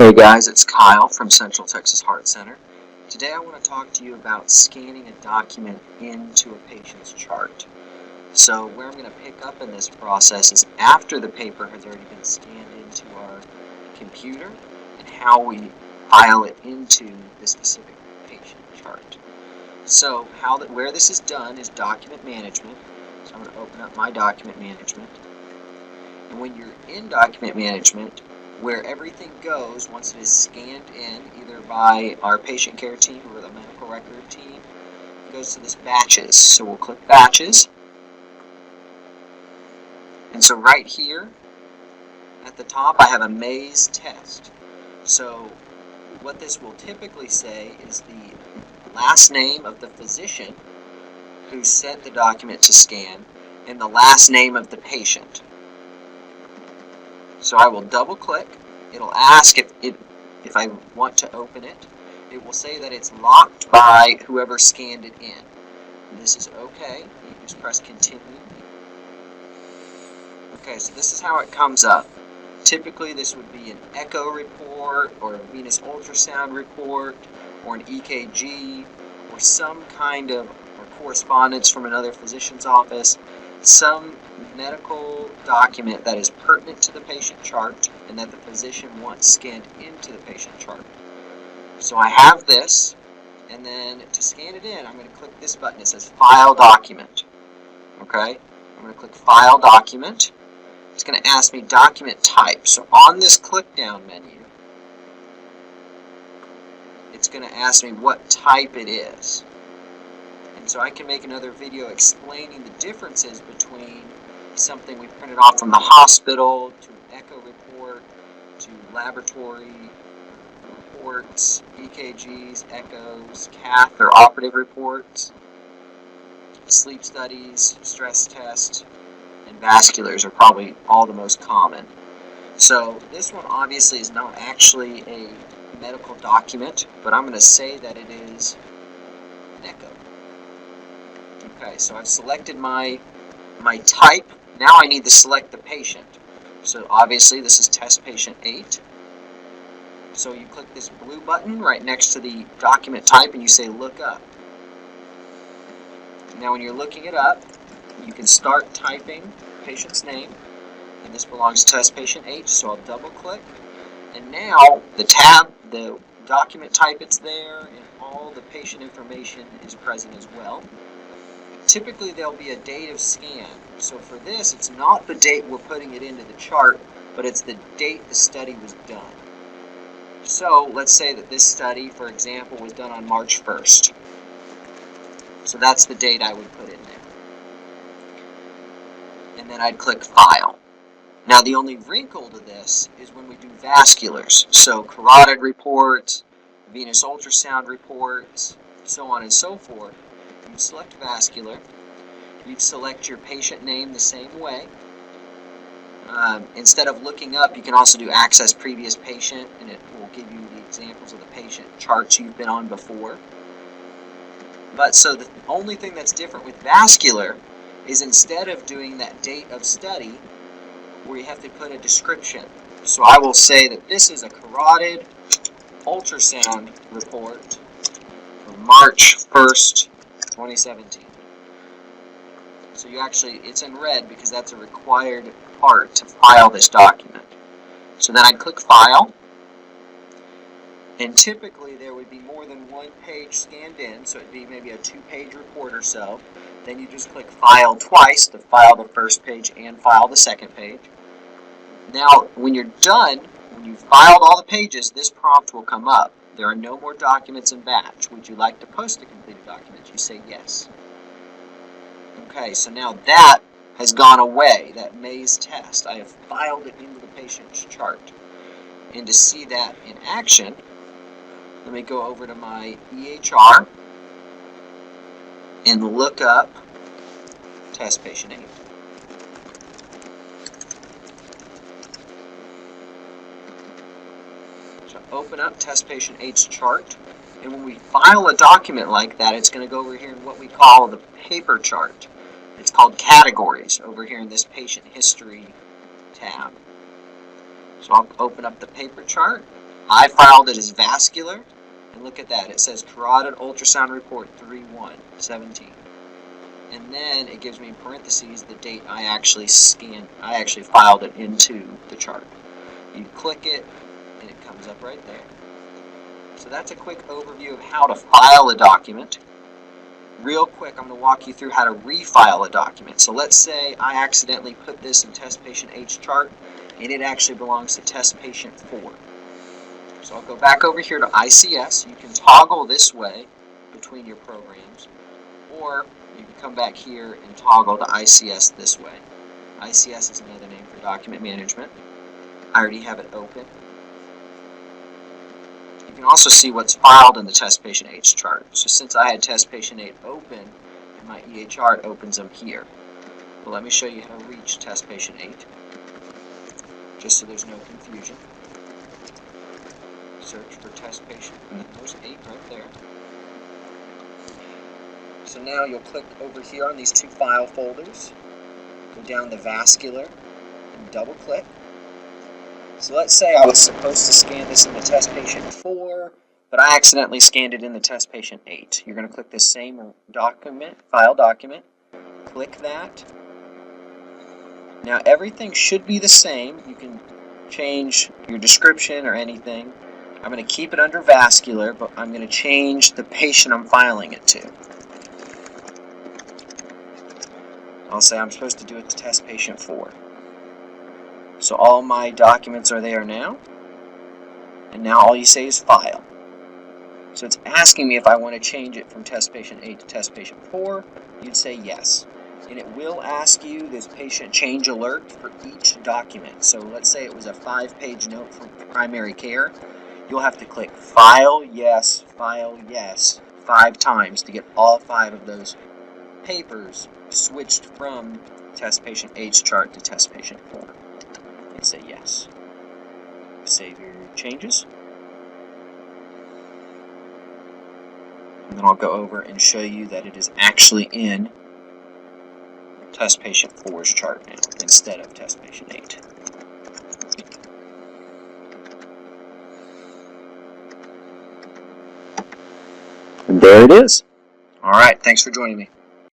Hey guys, it's Kyle from Central Texas Heart Center. Today I want to talk to you about scanning a document into a patient's chart. So where I'm going to pick up in this process is after the paper has already been scanned into our computer and how we file it into the specific patient chart. So where this is done is document management. So I'm going to open up my document management. And when you're in document management, where everything goes once it is scanned in, either by our patient care team or the medical record team, it goes to this batches. So we'll click batches. And so right here at the top I have a maze test. So what this will typically say is the last name of the physician who sent the document to scan and the last name of the patient. So I will double click. It'll ask if I want to open it. It will say that it's locked by whoever scanned it in. This is okay. You just press continue. Okay, so this is how it comes up. Typically this would be an echo report or a venous ultrasound report or an EKG or some kind of correspondence from another physician's office. Some medical document that is pertinent to the patient chart and that the physician wants scanned into the patient chart. So I have this, and then to scan it in, I'm going to click this button. It says File Document. Okay, I'm going to click File Document. It's going to ask me document type. So on this click down menu, it's going to ask me what type it is. So I can make another video explaining the differences between something we printed off from the hospital to an echo report to laboratory reports, EKGs, echoes, cath or operative reports, sleep studies, stress tests, and vasculars are probably all the most common. So this one obviously is not actually a medical document, but I'm going to say that it is an echo. Okay, so I've selected my type. Now I need to select the patient. So obviously this is test patient 8. So you click this blue button right next to the document type and you say look up. Now when you're looking it up, you can start typing the patient's name. And this belongs to test patient 8, so I'll double click. And now the document type, it's there, and all the patient information is present as well. Typically there'll be a date of scan. So for this, it's not the date we're putting it into the chart, but it's the date the study was done. So let's say that this study, for example, was done on March 1st. So that's the date I would put in there. And then I'd click File. Now the only wrinkle to this is when we do vasculars. So carotid reports, venous ultrasound reports, so on and so forth. You'd select vascular. You'd select your patient name the same way. Instead of looking up, you can also do access previous patient, and it will give you the examples of the patient charts you've been on before. But so the only thing that's different with vascular is instead of doing that date of study, where you have to put a description. So I will say that this is a carotid ultrasound report for March 1st, 2017. So it's in red because that's a required part to file this document. So then I'd click File, and typically there would be more than one page scanned in, so it'd be maybe a 2-page report or so. Then you just click File twice to file the first page and file the second page. Now when you're done, when you've filed all the pages, this prompt will come up. There are no more documents in batch. Would you like to post a completed document? You say yes. Okay, so now that has gone away, that maze test. I have filed it into the patient's chart. And to see that in action, let me go over to my EHR and look up test patient 8. So open up test patient 8's chart, and when we file a document like that, it's going to go over here in what we call the paper chart. It's called categories over here in this patient history tab. So I'll open up the paper chart, I filed it as vascular, and look at that. It says carotid ultrasound report 3/1/17. And then it gives me in parentheses the date I actually filed it into the chart. You click it, and it comes up right there. So that's a quick overview of how to file a document. Real quick, I'm going to walk you through how to refile a document. So let's say I accidentally put this in test patient H chart, and it actually belongs to test patient 4. So I'll go back over here to ICS. You can toggle this way between your programs, or you can come back here and toggle to ICS this way. ICS is another name for document management. I already have it open. You can also see what's filed in the test patient H chart. So since I had test patient 8 open, in my EHR, it opens them here. Well, let me show you how to reach test patient 8, just so there's no confusion. Search for test patient, and there's 8 right there. So now you'll click over here on these 2 file folders, go down the vascular, and double click. So let's say I was supposed to scan this in the test patient 4, but I accidentally scanned it in the test patient 8. You're going to click the same document, file document, click that. Now everything should be the same. You can change your description or anything. I'm going to keep it under vascular, but I'm going to change the patient I'm filing it to. I'll say I'm supposed to do it to test patient 4. So all my documents are there now, and now all you say is file. So it's asking me if I want to change it from test patient 8 to test patient 4. You'd say yes. And it will ask you this patient change alert for each document. So let's say it was a 5-page note from primary care. You'll have to click file yes 5 times to get all 5 of those papers switched from test patient H chart to test patient 4. And say yes. Save your changes. And then I'll go over and show you that it is actually in test patient 4's chart now instead of test patient 8. And there it is. All right, thanks for joining me.